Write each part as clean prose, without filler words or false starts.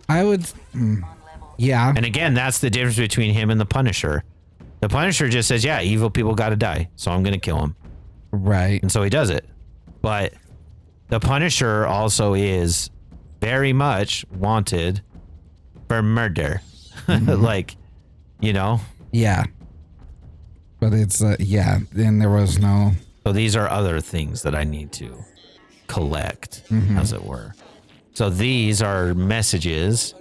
I would. Yeah. And again, that's the difference between him and the Punisher. The Punisher just says, yeah, evil people got to die, so I'm going to kill him. Right. And so he does it. But the Punisher also is very much wanted for murder. Like, you know? Yeah. But it's, yeah, and there was no... So these are other things that I need to collect, as it were. So these are messages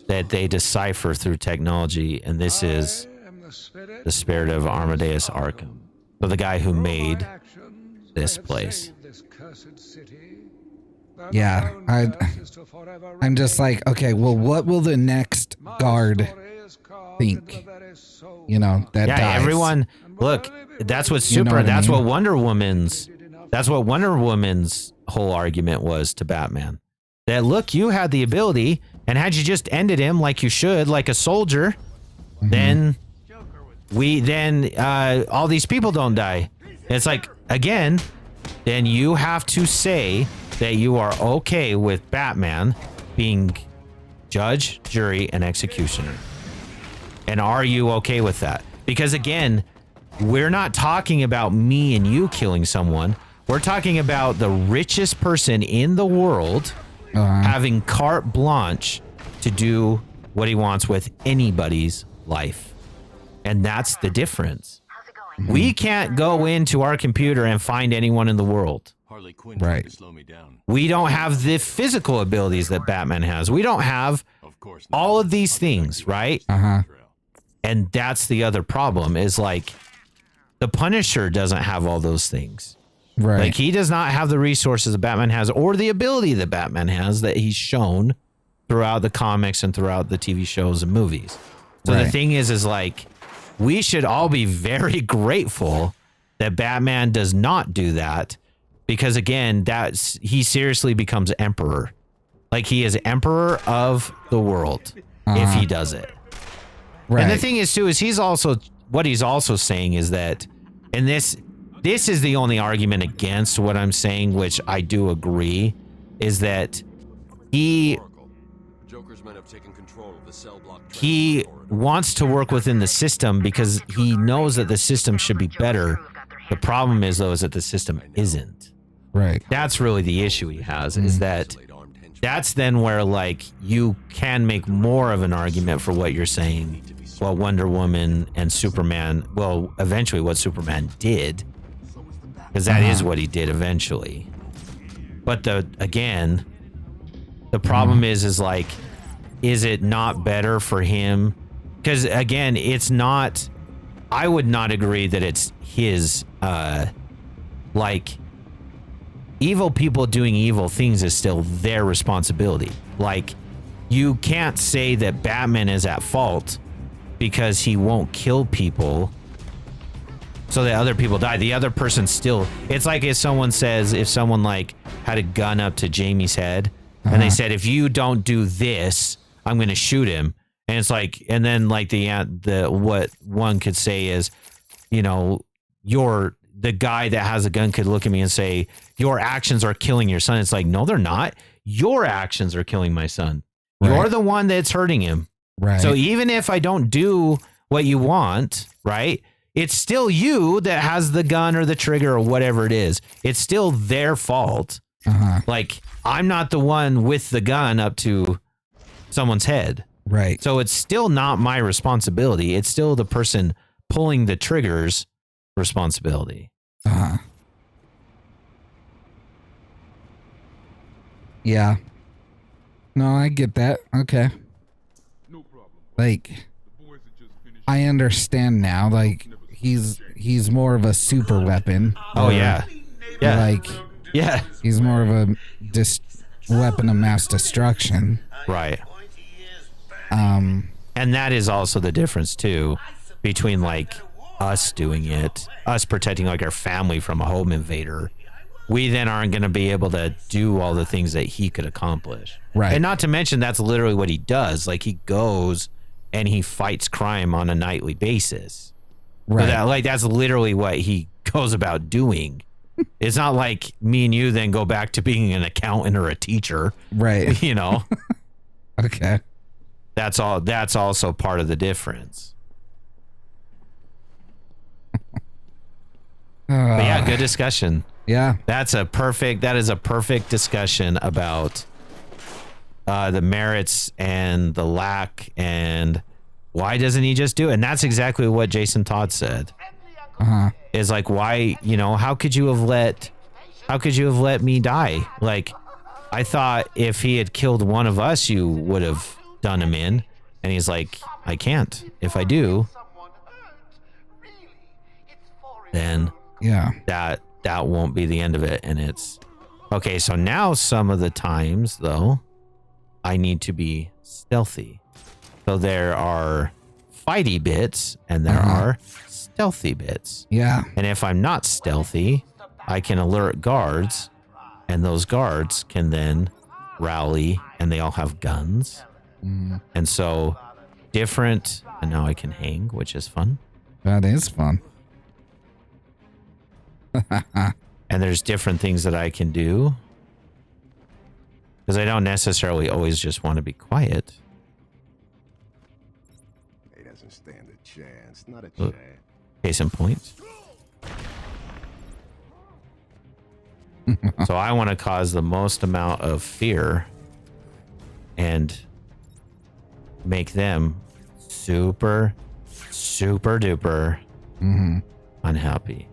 that they decipher through technology, and this is the spirit of Amadeus Arkham. So the guy who made this place. Yeah, I'm just like, okay, well, what will the next guard think? You know, that dies. Everyone, look, that's what that's what Wonder Woman's whole argument was to Batman. That, look, you had the ability, and had you just ended him like you should, like a soldier, then all these people don't die. And it's like, again, then you have to say that you are okay with Batman being judge, jury, and executioner. And are you okay with that? Because again, we're not talking about me and you killing someone. We're talking about the richest person in the world having carte blanche to do what he wants with anybody's life. And that's the difference. We can't go into our computer and find anyone in the world. Right. We don't have the physical abilities that Batman has. We don't have all of these things, right? And that's the other problem is like the Punisher doesn't have all those things. Right. Like he does not have the resources that Batman has or the ability that Batman has that he's shown throughout the comics and throughout the TV shows and movies. So the thing is like, we should all be very grateful that Batman does not do that because again, he seriously becomes emperor. Like he is emperor of the world if he does it. Right. And the thing is too, is he's also saying is that, and this is the only argument against what I'm saying, which I do agree, is that he wants to work within the system because he knows that the system should be better. The problem is though, is that the system isn't. Right. That's really the issue he has, is that that's then where like you can make more of an argument for what you're saying. Well, Wonder Woman and Superman, well, eventually what Superman did, because that is what he did eventually. But again, the problem is like, is it not better for him? Because again, it's not, I would not agree that it's his, like, evil people doing evil things is still their responsibility. Like, you can't say that Batman is at fault because he won't kill people so that other people die. The other person still, it's like if someone like had a gun up to Jamie's head and they said, if you don't do this, I'm going to shoot him. And it's like, and then like the what one could say is, you know, the guy that has a gun could look at me and say, your actions are killing your son. It's like, no, they're not. Your actions are killing my son. Right. You're the one that's hurting him. Right. So even if I don't do what you want, right, it's still you that has the gun or the trigger or whatever it is. It's still their fault. Like, I'm not the one with the gun up to someone's head. Right. So it's still not my responsibility. It's still the person pulling the trigger's responsibility. Yeah. No, I get that. Okay. Like, I understand now. Like, he's more of a super weapon. Oh yeah. Yeah. Like, yeah. He's more of a weapon of mass destruction. Right. And that is also the difference too between like us doing it, us protecting like our family from a home invader. We then aren't going to be able to do all the things that he could accomplish. Right. And not to mention that's literally what he does. Like he goes and he fights crime on a nightly basis. Right. So that's literally what he goes about doing. It's not like me and you then go back to being an accountant or a teacher. Right. You know? Okay. That's all. That's also part of the difference. But yeah, good discussion. Yeah. That is a perfect discussion about the merits and the lack and why doesn't he just do it? And that's exactly what Jason Todd said. Is like, why, how could you have let me die? Like, I thought if he had killed one of us, you would have done him in. And he's like, I can't. If I do, then Yeah. that won't be the end of it. And it's okay. So now some of the times though, I need to be stealthy. So there are fighty bits and there are stealthy bits. Yeah. And if I'm not stealthy, I can alert guards, and those guards can then rally, and they all have guns. And so different, and now I can hang, which is fun. That is fun. And there's different things that I can do, because I don't necessarily always just want to be quiet. He doesn't stand a chance. Not a chance. Case in point. So I want to cause the most amount of fear and make them super, super duper unhappy.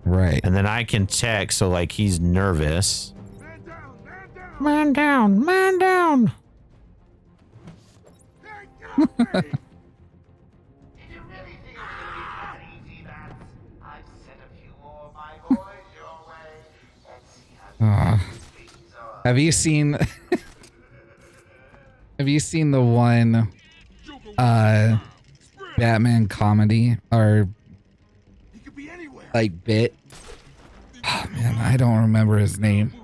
Right. And then I can text, so like he's nervous. Man down, man down. Have you seen the one Batman comedy or like bit? Oh man, I don't remember his name.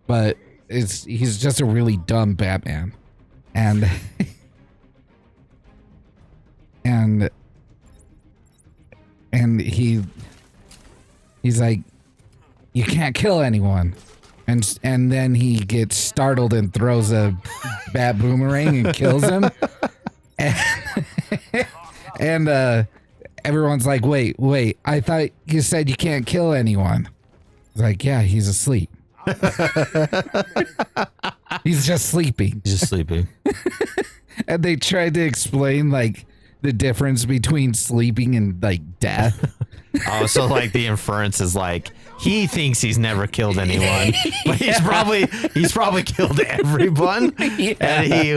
But he's just a really dumb Batman. And he's like, you can't kill anyone. And then he gets startled and throws a bat boomerang and kills him. And everyone's like, wait, I thought you said you can't kill anyone. It's like, yeah, he's asleep. He's just sleeping. He's just sleeping. And they tried to explain like the difference between sleeping and like death. Oh, so like the inference is like he thinks he's never killed anyone, but he's probably killed everyone. Yeah. And he's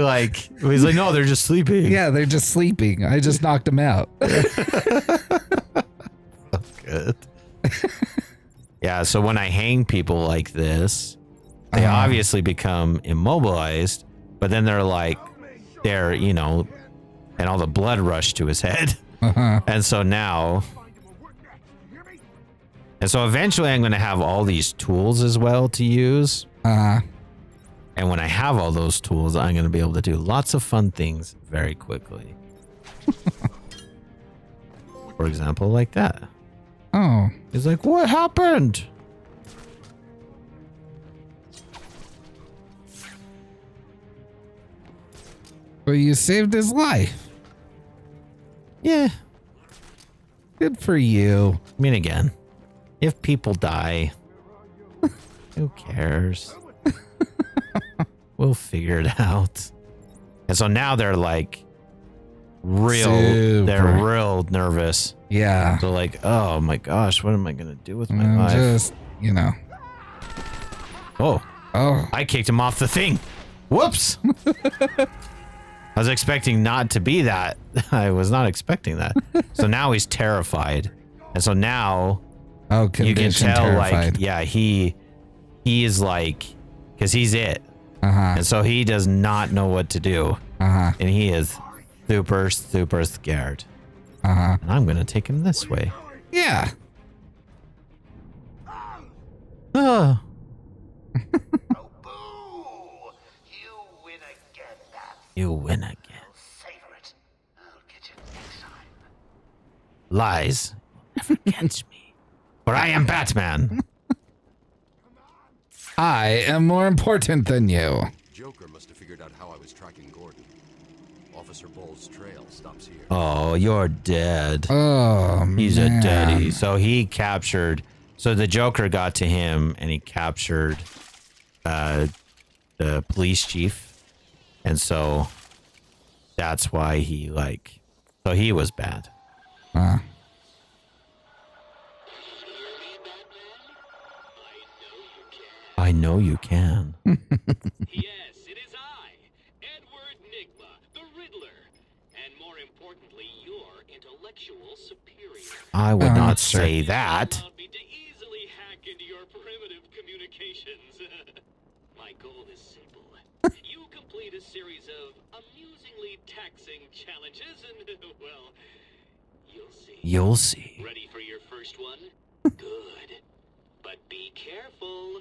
like, no, they're just sleeping. Yeah, they're just sleeping. I just knocked them out. Good. Yeah, so when I hang people like this, they obviously become immobilized, but then they're and all the blood rushed to his head. And so now, and so eventually I'm going to have all these tools as well to use. And when I have all those tools, I'm going to be able to do lots of fun things very quickly. For example, like that. Oh. He's like, what happened? Well, you saved his life. Yeah. Good for you. I mean, again, if people die, who cares? We'll figure it out. And so now they're like real nervous. Yeah. So like, oh my gosh, what am I going to do with my life? Just, Oh, Oh. I kicked him off the thing. Whoops. I was expecting not to be that. I was not expecting that. So now he's terrified. And so now you can tell terrified. Like, yeah, he is like, because he's it. And so he does not know what to do. And he is super, super scared. And I'm going to take him this way. Yeah. Oh. Oh, boo! You win again, Bats. You win again. Savor it. I'll get you next time. Lies never catch me. For I am Batman. I am more important than you. Joker must have figured out how I was tracking Gordon. Officer Bull's trail stops here. Oh, you're dead. Oh, He's man. a deadie. So he captured. So the Joker got to him, and he captured the police chief, and so that's why he like. So he was bad. I know you can. Yes, it is I, Edward Nigma, the Riddler, and more importantly, your intellectual superior. I would not sure. say that. Allowed me to easily hack into your primitive communications. My goal is simple. You complete a series of amusingly taxing challenges, and well, you'll see. You'll see. Ready for your first one? Good. But be careful.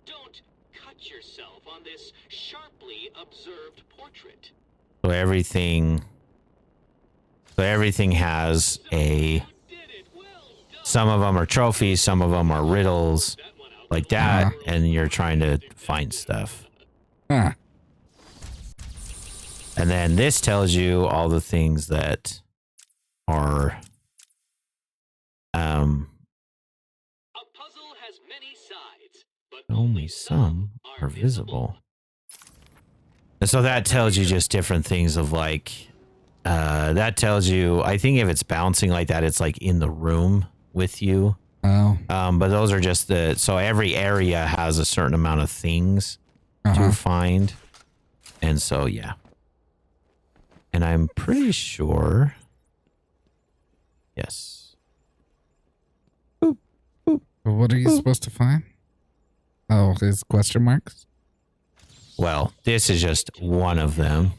Don't cut yourself on this sharply observed portrait. So everything has a. You did it. Well done. Some of them are trophies, some of them are riddles, That one out. like that, and you're trying to find stuff. Huh. And then this tells you all the things that are A puzzle has many sides, but only some are visible. And so that tells you just different things of like that tells you, I think if it's bouncing like that, it's like in the room with you. Oh. But those are just so every area has a certain amount of things Uh-huh. to find. And so, yeah. And I'm pretty sure. Yes. What are you supposed to find? Oh, his question marks? Well, this is just one of them.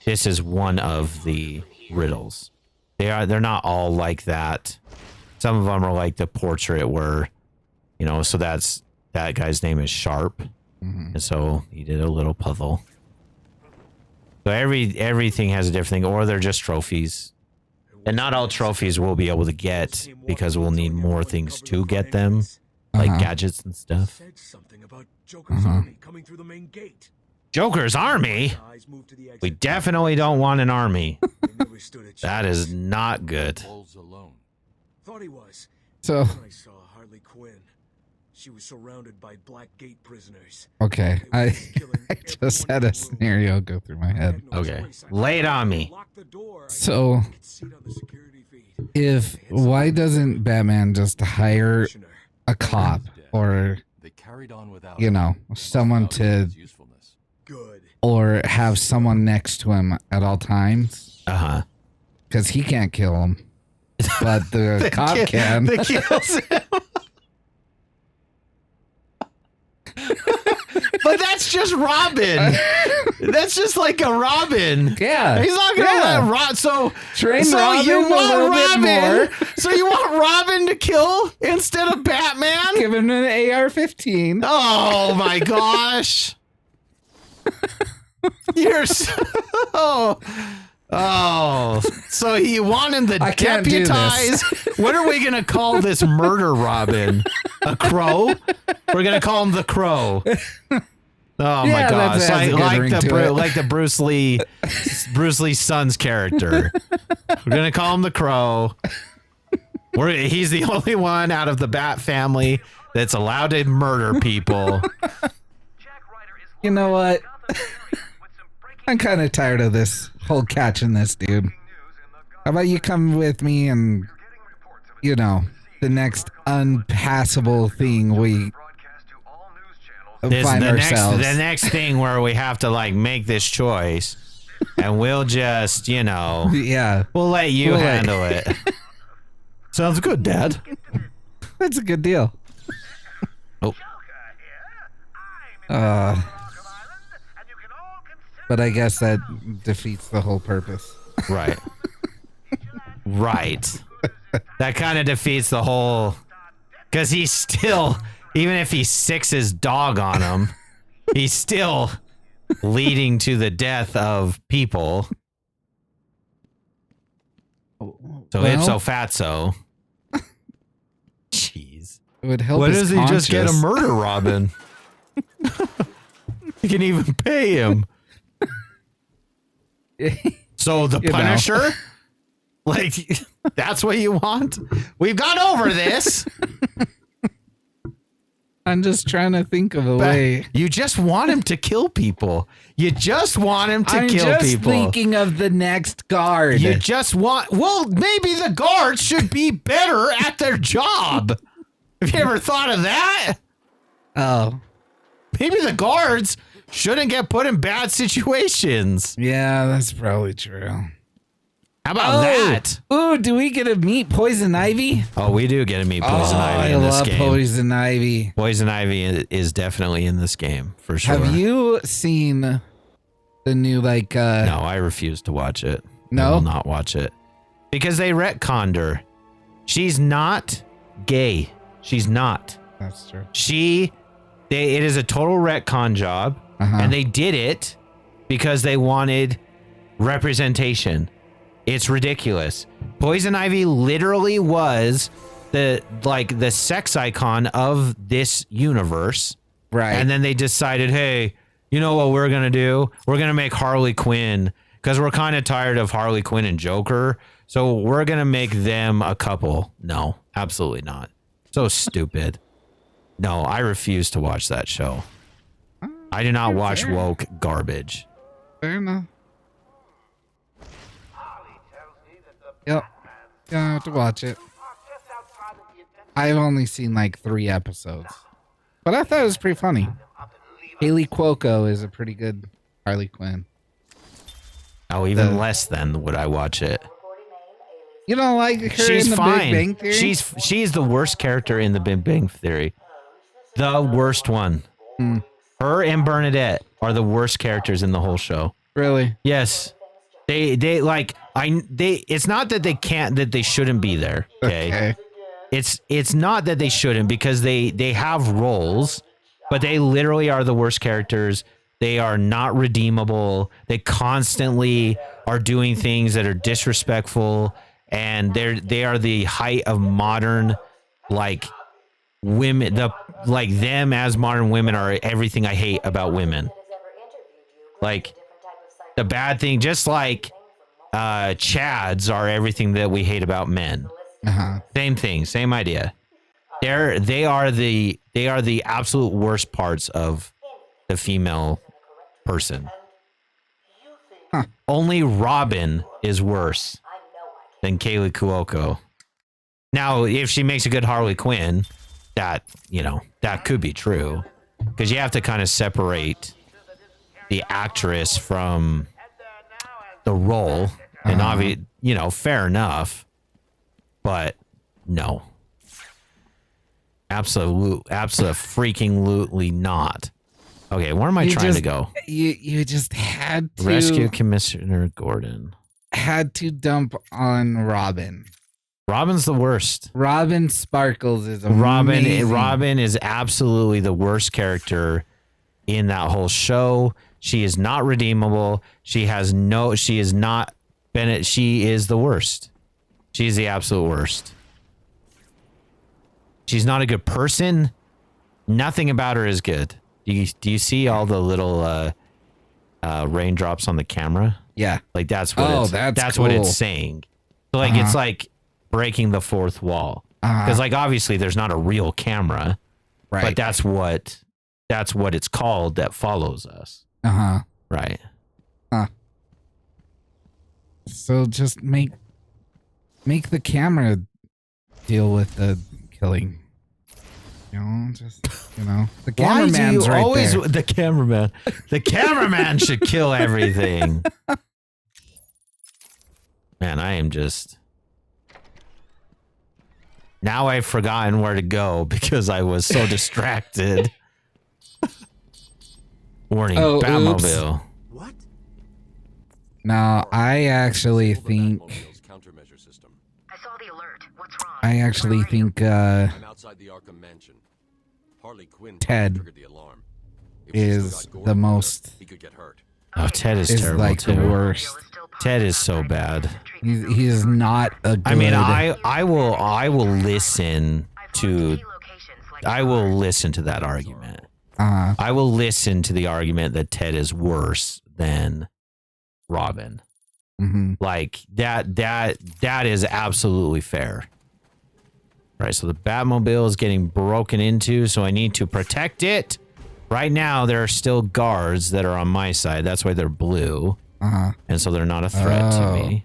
This is one of the riddles. They're not all like that. Some of them are like the portrait where, so that guy's name is Sharp. Mm-hmm. And so he did a little puzzle. So everything has a different thing, or they're just trophies. And not all trophies we'll be able to get because we'll need more things to get them, like gadgets and stuff. Said something about Joker's army coming through the main gate. Joker's army? Eyes moved to the exit. We definitely don't want an army. They never stood a That chance. is not good. Bull's alone. Thought he was. So, Then I saw Harley Quinn. She was surrounded by Black Gate prisoners. okay. They I were killing just everyone had in a the room. scenario go through my I head. had no Okay. choice. I Lay it on me. locked the door. So, I could see it on the security feed. why doesn't Batman just hire Commissioner. a cop or, They carried on without someone to, his usefulness. Good. or have someone next to him at all times? Uh-huh. Because he can't kill him. But the cop can. They kills him. But that's just Robin. That's just like a Robin. Yeah. He's not gonna let Robin. So Train so Robin you a want little bit Robin? more. So you want Robin to kill instead of Batman? Give him an AR-15. Oh my gosh! You're so. Oh, so you want him to I can't do deputize? What are we gonna call this murder Robin? A crow? We're gonna call him the Crow. Oh my Yeah, gosh! that has a good ring to it. Like the Bruce Lee's son's character. We're gonna call him the Crow. He's the only one out of the Bat family that's allowed to murder people. You know what? I'm kind of tired of this whole catching this dude. How about you come with me and, the next unpassable thing we find ourselves. The next thing where we have to like make this choice, and we'll just, Yeah, we'll let you We'll let- handle it. Sounds good, Dad. that's a good deal. Oh, But I guess that defeats the whole purpose. right. Right. That kind of defeats the whole, because he's still, even if he sicks his dog on him, he's still leading to the death of people. So ipso fatso. Jeez. It would help. Why his doesn't he just get a conscience. murder Robin? You can even pay him. So the Punisher? Like, that's what you want? We've gone over this. I'm just trying to think of a way. You just want him to kill people. You just want him to I'm kill just people. thinking of the next guard. You just want... Well, maybe the guards should be better at their job. Have you ever thought of that? Oh. Maybe the guards shouldn't get put in bad situations. Yeah, that's probably true. How about that? Ooh, do we get to meet Poison Ivy? Oh, we do get to meet Poison Ivy in this game. I love Poison Ivy. Poison Ivy is definitely in this game, for sure. Have you seen the new, like... No, I refuse to watch it. No? I will not watch it. Because they retconned her. She's not gay. She's not. That's true. It is a total retcon job, and they did it because they wanted representation. It's ridiculous. Poison Ivy literally was the sex icon of this universe. Right. And then they decided, hey, you know what we're going to do? We're going to make Harley Quinn because we're kind of tired of Harley Quinn and Joker. So we're going to make them a couple. No, absolutely not. So stupid. No, I refuse to watch that show. I do not watch woke garbage. Fair enough. Yep. Yeah, I have to watch it. I've only seen like 3 episodes. But I thought it was pretty funny. Haley Cuoco is a pretty good Harley Quinn. Oh, even less than would I watch it. You don't like her She's in the fine. Big Bang Theory? She's the worst character in the Big Bang Theory. The worst one. Her and Bernadette are the worst characters in the whole show. Really? Yes. It's not that they shouldn't be there. Okay. It's not that they shouldn't, because they have roles, but they literally are the worst characters. They are not redeemable. They constantly are doing things that are disrespectful, and they are the height of modern, like, women. Them as modern women are everything I hate about women. Like, the bad thing, just like Chads are everything that we hate about men. Same thing, same idea. They are the absolute worst parts of the female person. Only Robin is worse than Kaylee Cuoco. Now, if she makes a good Harley Quinn, that could be true, because you have to kind of separate the actress from the role, and obviously, fair enough, but no, absolutely not. Okay, where am I trying to go? You just had to Rescue Commissioner Gordon. Had to dump on Robin. Robin's the worst. Robin Sparkles is amazing. Robin is absolutely the worst character in that whole show. She is not redeemable. She is not Bennett. She is the worst. She's the absolute worst. She's not a good person. Nothing about her is good. Do you see all the little raindrops on the camera? Yeah. Like that's what cool. it's saying. So like it's like breaking the fourth wall. Because like obviously there's not a real camera. Right. But that's what it's called that follows us. Right. So just make the camera deal with the killing. The cameraman's right always there. The cameraman? The cameraman should kill everything. Man, I am just... Now I've forgotten where to go because I was so distracted. Warning, Batmobile. Oops. What? No, I actually think... I saw the alert. What's wrong? I actually think I'm outside the Arkham mansion. Harley Quinn Ted triggered the alarm. is the most... He could get hurt. Oh, Ted is Is terrible like too. the worst. Ted is so bad. He is not a good... I mean, I will listen to that argument. I will listen to the argument that Ted is worse than Robin. Like that is absolutely fair. Right, so the Batmobile is getting broken into, so I need to protect it. Right now, there are still guards that are on my side. That's why they're blue. And so they're not a threat to me.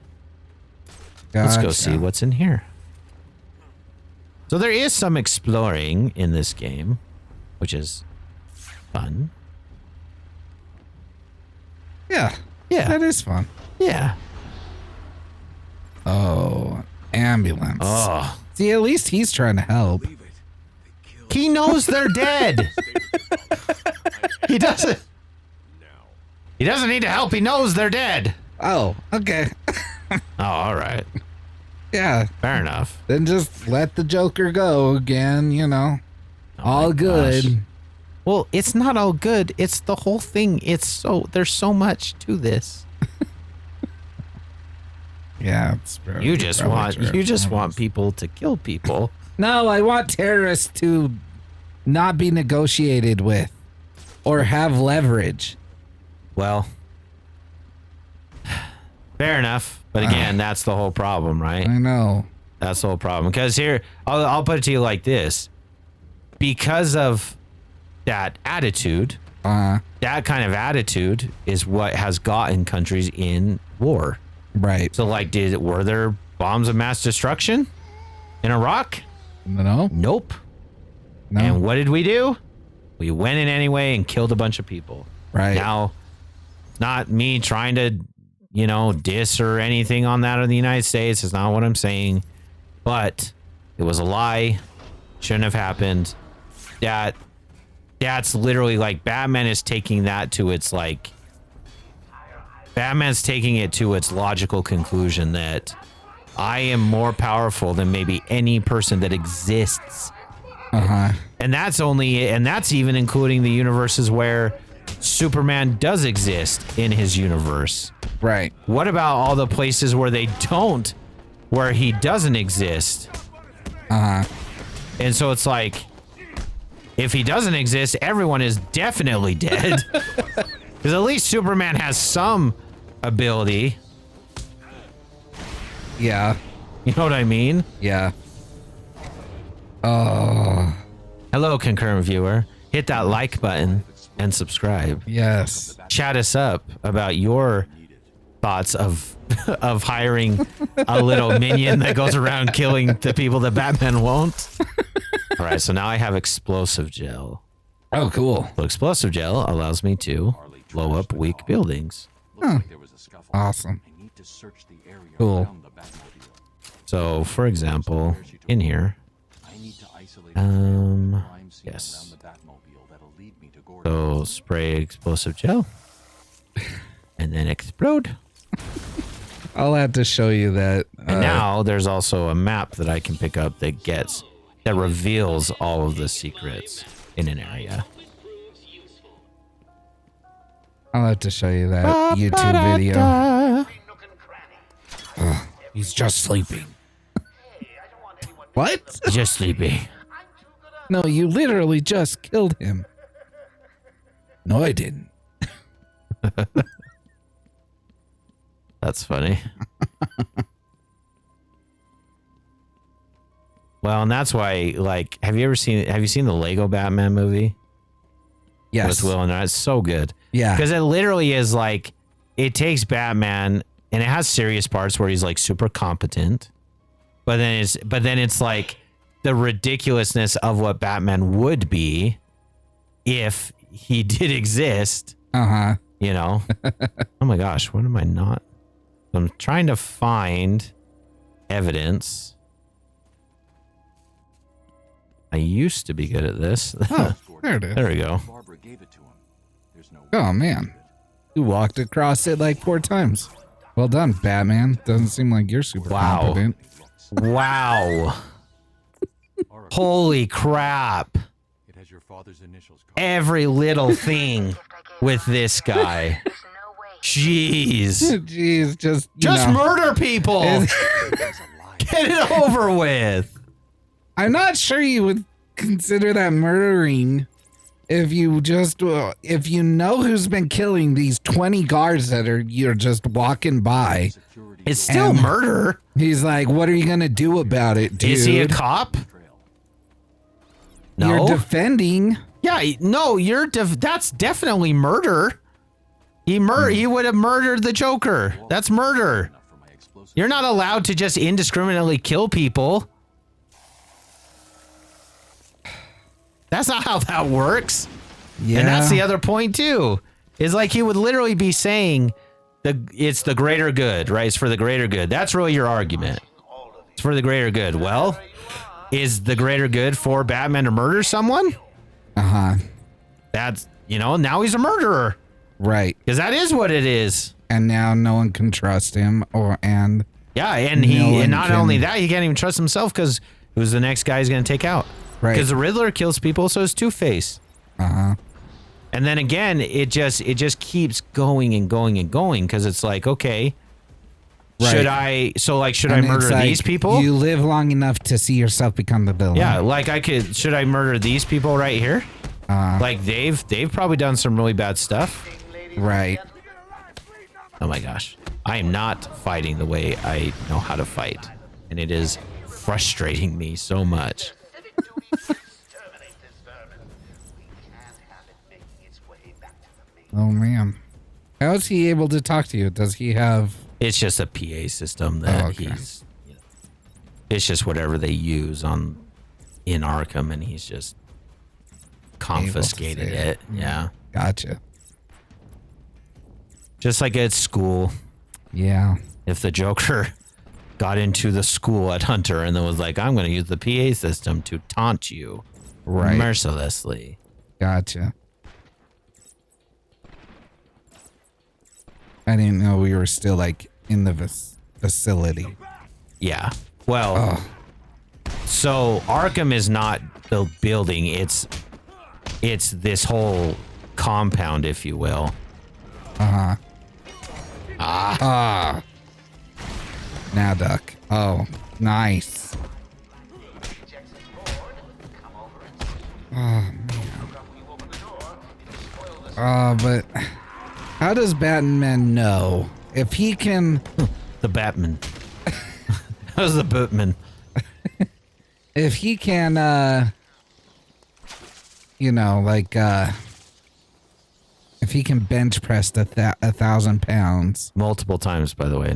Let's go see what's in here. So there is some exploring in this game, which is fun. Yeah. Yeah. That is fun. Yeah. Oh, ambulance. Oh. See, at least he's trying to help. He knows they're dead. He doesn't. He doesn't need to help. He knows they're dead. Oh, okay. Oh, all right. Yeah. Fair enough. Then just let the Joker go again, you know. All good. Gosh. Well, it's not all good. It's the whole thing. There's so much to this. Yeah, it's probably, You just want people to kill people. No, I want terrorists to not be negotiated with or have leverage. Well, fair enough. But again, that's the whole problem, right? I know. That's the whole problem. Because here, I'll put it to you like this. Because of that attitude, that kind of attitude is what has gotten countries in war. Right. So, like, were there bombs of mass destruction in Iraq? No. Nope. No. And what did we do? We went in anyway and killed a bunch of people. Right. Now, not me trying to, diss or anything on that in the United States. It's not what I'm saying. But it was a lie. Shouldn't have happened. That's literally like Batman is taking that to its like... Batman's taking it to its logical conclusion that I am more powerful than maybe any person that exists. And that's even including the universes where Superman does exist in his universe. Right. What about all the places where where he doesn't exist? And so it's like, if he doesn't exist, everyone is definitely dead. Because at least Superman has some ability. Yeah. You know what I mean? Yeah. Oh. Hello, concurrent viewer. Hit that like button and subscribe. Yes. Chat us up about your thoughts of hiring a little minion that goes around killing the people that Batman won't. All right, so now I have explosive gel. Oh, cool. So explosive gel allows me to blow up weak buildings. Awesome. Cool. So, for example, in here, yes. So spray explosive gel, and then explode. I'll have to show you that. And now there's also a map that I can pick up that reveals all of the secrets in an area. I'll have to show you that YouTube video. Ugh, he's just sleeping. What? Just sleepy. No, you literally just killed him. No, I didn't. That's funny. Well, and that's why, like, have you seen the Lego Batman movie? Yes. With Will and I. It's so good. Yeah. Because it literally is like, it takes Batman and it has serious parts where he's like super competent, but then it's like the ridiculousness of what Batman would be if he did exist. You know? Oh my gosh, what am I not? I'm trying to find evidence. I used to be good at this. Oh, there it is. There we go. Oh, man. You walked across it like 4 times. Well done, Batman. Doesn't seem like you're super competent. Wow. Holy crap. Every little thing with this guy. Jeez. Jeez, just murder people. Get it over with. I'm not sure you would consider that murdering. if you know who's been killing these 20 guards that you're just walking by, It's still And- murder. he's like, what are you gonna do about it, dude? Is he a cop? No. You're defending. Yeah, no, that's definitely murder. He would have murdered the Joker. That's murder. You're not allowed to just indiscriminately kill people. That's not how that works. Yeah. And that's the other point too. Is like he would literally be saying it's the greater good, right? It's for the greater good. That's really your argument. It's for the greater good. Well, is the greater good for Batman to murder someone? Uh-huh. That's, now he's a murderer. Right. Because that is what it is. And now no one can trust him Yeah, and not only that, he can't even trust himself because who's the next guy he's going to take out? Right. Because the Riddler kills people, so is Two-Face. Uh-huh. And then again, it just keeps going and going and going because it's like, okay, Right. should I And murder it's like, these people? You live long enough to see yourself become the villain. Yeah, like should I murder these people right here? Like they've probably done some really bad stuff. Right. Oh my gosh. I am not fighting the way I know how to fight. And it is frustrating me so much. Oh, man. How is he able to talk to you? Does he have... It's just a PA system that okay. it's just whatever they use in Arkham, and he's just confiscated it. Yeah. Gotcha. Just like at school. Yeah. If the Joker got into the school at Hunter and then was like, I'm going to use the PA system to taunt you Right. mercilessly. Gotcha. I didn't know we were still, like, in the facility. Yeah. Well, so Arkham is not the building. It's this whole compound, if you will. Uh-huh. Ah. Now, Duck. Oh, nice. Oh, man. But how does Batman know? If he can... The Batman. How's the Batman? If he can, if he can bench press 1,000 pounds. Multiple times, by the way.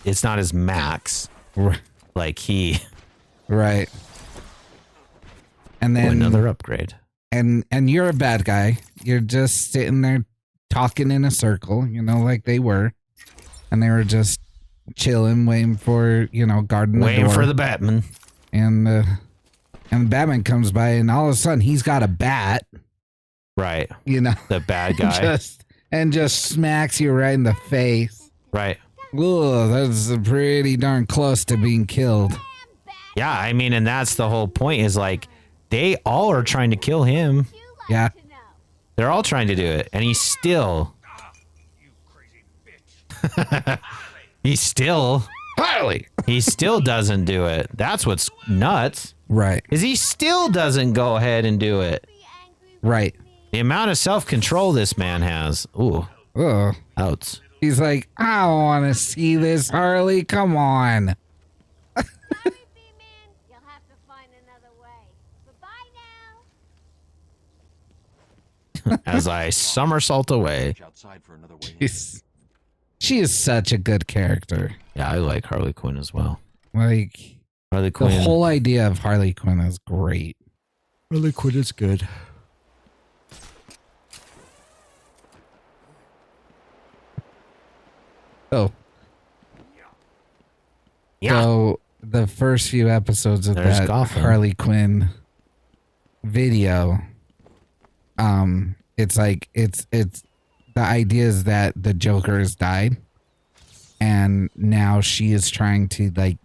It's not his max. Right. Like he... Right. And then... another upgrade. And you're a bad guy. You're just sitting there talking in a circle, like they were. And they were just chilling, waiting for, guarding the door. Waiting for the Batman. And Batman comes by, and all of a sudden he's got a bat. Right. The bad guy. just smacks you right in the face. Right. Whoa, that's pretty darn close to being killed. Yeah, I mean, and that's the whole point is like, they all are trying to kill him. Yeah. They're all trying to do it. And he's still... Harley! He still doesn't do it. That's what's nuts. Right. Is he still doesn't go ahead and do it. Right. The amount of self-control this man has. Ooh. Oh. Ouch. He's like, I don't want to see this, Harley. Come on. As I somersault away. She is such a good character. Yeah, I like Harley Quinn as well. Like, Harley Quinn. the whole idea of Harley Quinn is great. Harley Quinn is good. Oh. Yeah. So the first few episodes of There's that Gotham. Harley Quinn video, it's like it's the idea is that the Joker has died, and now she is trying to like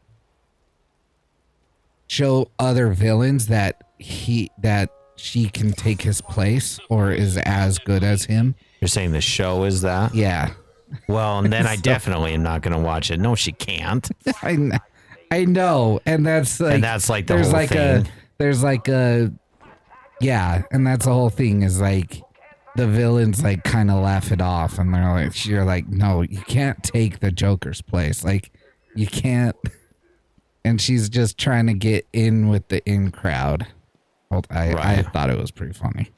show other villains that she can take his place or is as good as him. You're saying the show is that? Yeah. Well, and then I definitely am not going to watch it. No, she can't. I know, and that's like And that's like the there's whole like thing. there's like a Yeah, and that's the whole thing is like the villains like kind of laugh it off and they're like, you're like, no, you can't take the Joker's place. Like, you can't. And she's just trying to get in with the in crowd. Well, I thought it was pretty funny.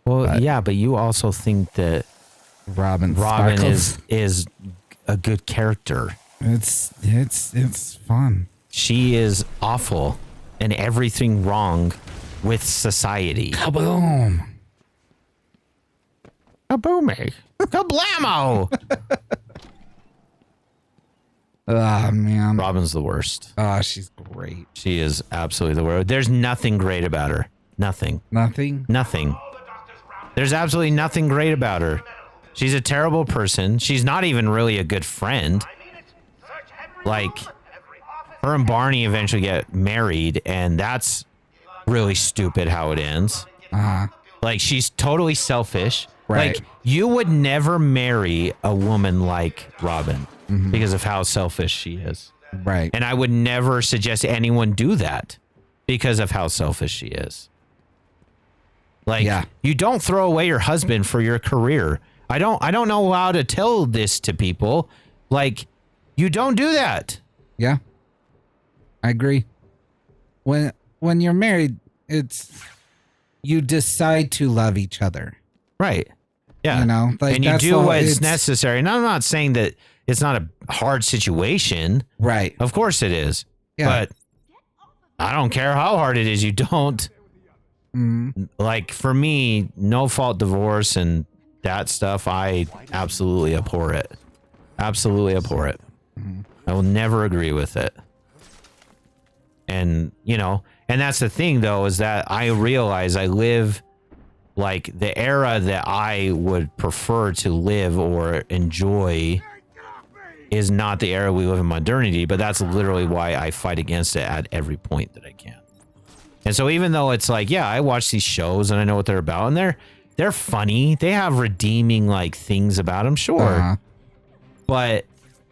Well, yeah, but you also think that Robin is a good character. It's fun. She is awful and everything wrong with society. Kaboom. Kaboomy. Kablamo. Ah, man. Robin's the worst. Oh, she's great. She is absolutely the worst. There's nothing great about her. Nothing. Nothing? Nothing. There's absolutely nothing great about her. She's a terrible person. She's not even really a good friend. Like, her and Barney eventually get married, and that's really stupid how it ends. Like, she's totally selfish. Right. Like, you would never marry a woman like Robin because of how selfish she is. Right. And I would never suggest anyone do that because of how selfish she is. Like, you don't throw away your husband for your career. I don't know how to tell this to people. Like, you don't do that. Yeah. I agree. When you're married, it's you decide to love each other. Right. Yeah. You know, like, and you that's do all, what's necessary. And I'm not saying that it's not a hard situation. Right. Of course it is. Yeah. But I don't care how hard it is. You don't. Like, for me, no fault divorce and that stuff, I absolutely abhor it. Absolutely abhor it. I will never agree with it. And, you know, and that's the thing, though, is that I realize I live, like, the era that I would prefer to live or enjoy is not the era we live in modernity, but that's literally why I fight against it at every point that I can. And so even though it's like, yeah, I watch these shows and I know what they're about, and they're funny, they have redeeming, like, things about them, sure. But,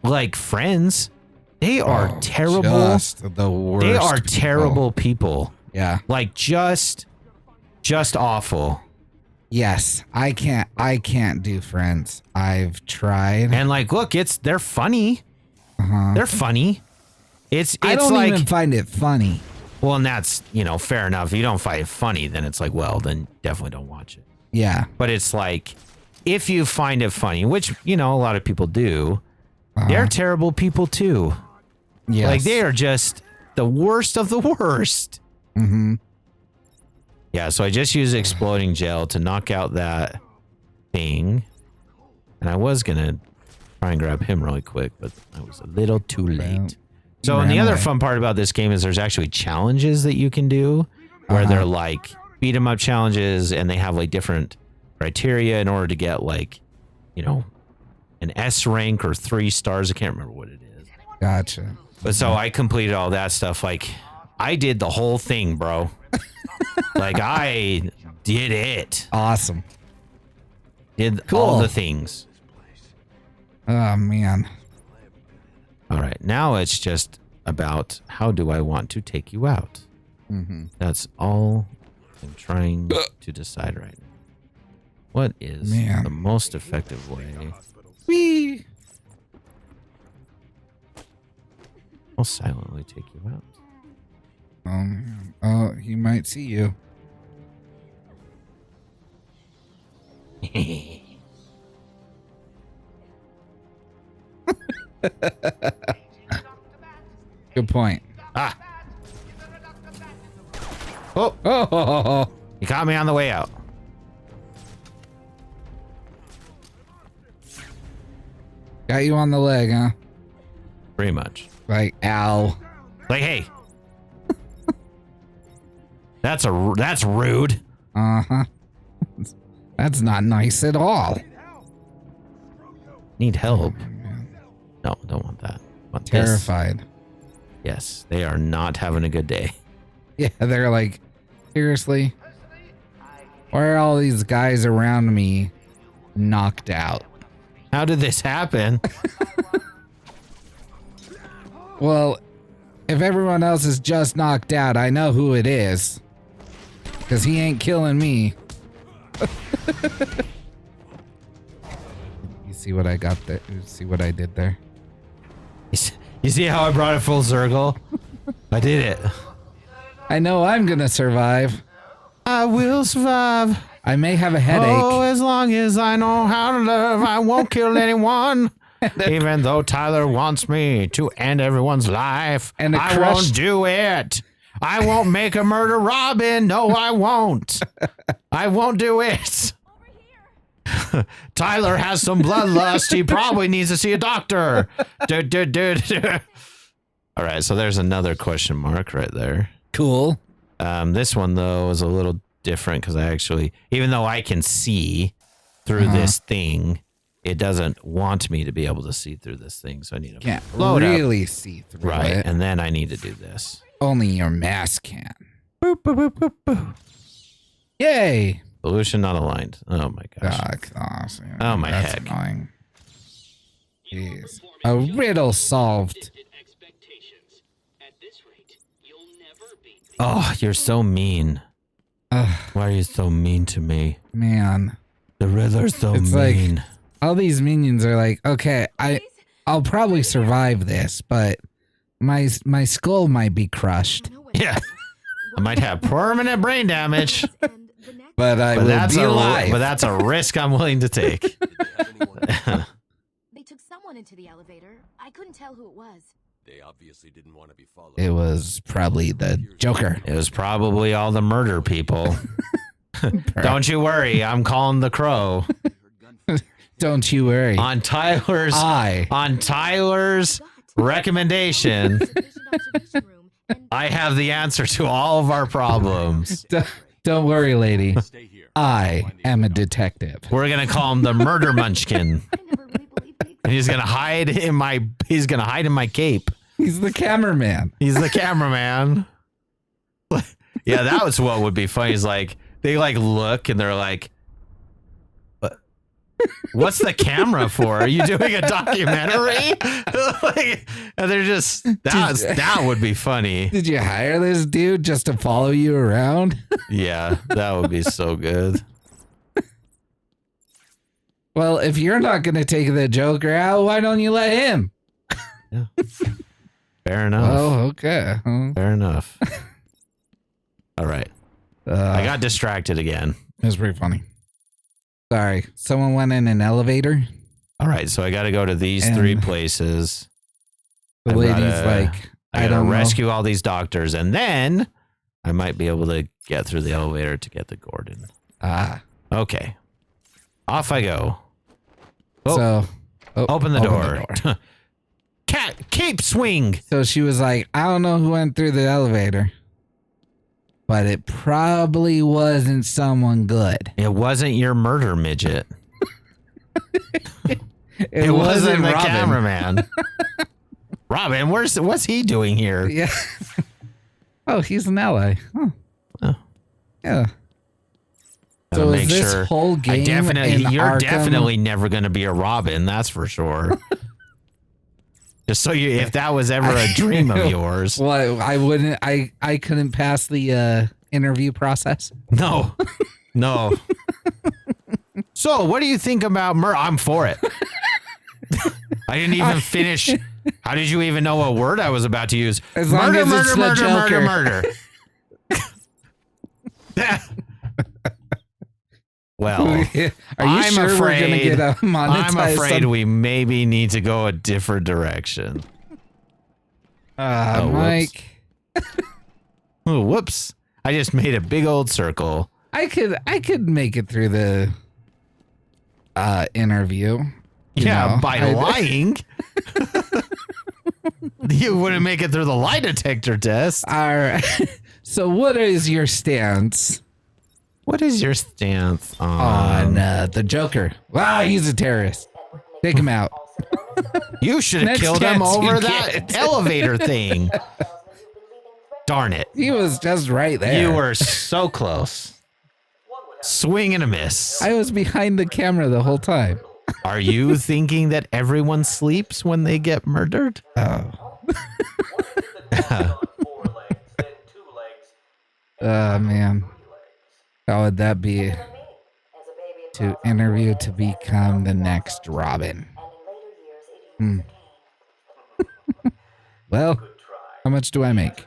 like, Friends, they are terrible. Just the worst. They are terrible people. Yeah. Like, just awful. Yes, I can't do Friends. I've tried. And, like, look, they're funny. They're funny. It's I don't like, even find it funny. well, and that's, you know, fair enough. If you don't find it funny, then it's like, well, then definitely don't watch it. Yeah. But it's like, if you find it funny, which, you know, a lot of people do, they're terrible people too. Yes. Like, they are just the worst of the worst. Yeah, so I just used exploding gel to knock out that thing. And I was going to try and grab him really quick, but I was a little too late. So, and the other fun part about this game is there's actually challenges that you can do where they're like beat 'em up challenges, and they have like different criteria in order to get, like, you know, an S rank or 3 stars. I can't remember what it is. Gotcha. But so I completed all that stuff. Like, I did the whole thing, bro. Like, I did it. Awesome. Did all the things. Oh, man. All right. Now it's just about how do I want to take you out? That's all I'm trying to decide right now. What is the most effective way? Whee! I'll silently take you out. Oh, man. Oh, he might see you. Good point. Ah. Oh. Oh. You caught me on the way out. Got you on the leg, huh? Pretty much. Like, ow. Like, hey. That's rude. Uh-huh. That's not nice at all. Need help. No, don't want that. Want Terrified. this. Yes, they are not having a good day. Yeah, they're like, seriously? Why are all these guys around me knocked out? How did this happen? Well, if everyone else is just knocked out, I know who it is. Because he ain't killing me. You see what I got there? You see what I did there? You see how I brought it full circle? I did it. I know I'm gonna survive. I will survive. I may have a headache. Oh, as long as I know how to love, I won't kill anyone. Even though Tyler wants me to end everyone's life, And I won't do it. I won't make a murder Robin. No, I won't. I won't do it. Tyler has some bloodlust. He probably needs to see a doctor. All right, so there's another question mark right there. Cool. This one, though, is a little different because I actually, even though I can see through this thing, it doesn't want me to be able to see through this thing. So I need to Can't load really up. see through Right, it. and then I need to do this. Only your mask can. Boop, boop, boop, boop, boop. Yay! Solution not aligned. Oh, my gosh. Gosh. Oh, my That's heck. annoying. Jeez. A riddle solved. Oh, you're so mean. Why are you so mean to me? Man. The Riddler's so It's mean. like, all these minions are like, okay, I'll probably survive this, but my skull might be crushed. Yeah. I might have permanent brain damage. But I But will that's be alive. but that's a risk I'm willing to take. They took someone into the elevator. I couldn't tell who it was. They obviously didn't want to be followed. It was probably the Joker. It was probably all the murder people. Don't you worry, I'm calling the Crow. Don't you worry. On Tyler's recommendation, I have the answer to all of our problems. Don't worry, lady. Stay here. I am a detective. We're gonna call him the Murder Munchkin. And he's gonna hide in my cape. He's the cameraman. He's the cameraman. Yeah, that was what would be funny. Is like they like look and they're like, "What's the camera for? Are you doing a documentary?" Like, and they're just that would be funny. Did you hire this dude just to follow you around? Yeah, that would be so good. Well, if you're not going to take the Joker out, why don't you let him? Yeah. Fair enough. Oh, okay. Fair enough. All right. I got distracted again. It was pretty funny. Sorry. Someone went in an elevator. All right, so I got to go to these three places. The lady's like, I don't rescue all these doctors, and then I might be able to get through the elevator to get the Gordon. Okay. Off I go. Oh, open the door. Cat, cape swing. So she was like, I don't know who went through the elevator, but it probably wasn't someone good. It wasn't your murder midget. It wasn't the Robin. cameraman. Robin, what's he doing here? Yeah. Oh, he's an ally. Huh. Oh. Yeah. So is this whole game you're Arkham? definitely never going to be a Robin, that's for sure. Just so if that was ever a dream of yours. Well, I wouldn't. I couldn't pass the interview process. No. So, what do you think about murder? I'm for it. I didn't even finish. How did you even know what word I was about to use? As long as it's the Joker. Murder. Well, Are you sure we're gonna get monetized? I'm afraid we maybe need to go a different direction. Mike. Oh, whoops! I just made a big old circle. I could make it through the interview. Yeah, by lying. You wouldn't make it through the lie detector test. All right. So, what is your stance? What is your stance on the Joker? Wow, he's a terrorist. Take him out. You should have Next killed him chance you over get. that elevator thing. Darn it. He was just right there. You were so close. Swing and a miss. I was behind the camera the whole time. Are you thinking that everyone sleeps when they get murdered? Oh. Oh, man. How would that be to interview to become the next Robin? Hmm. Well, how much do I make?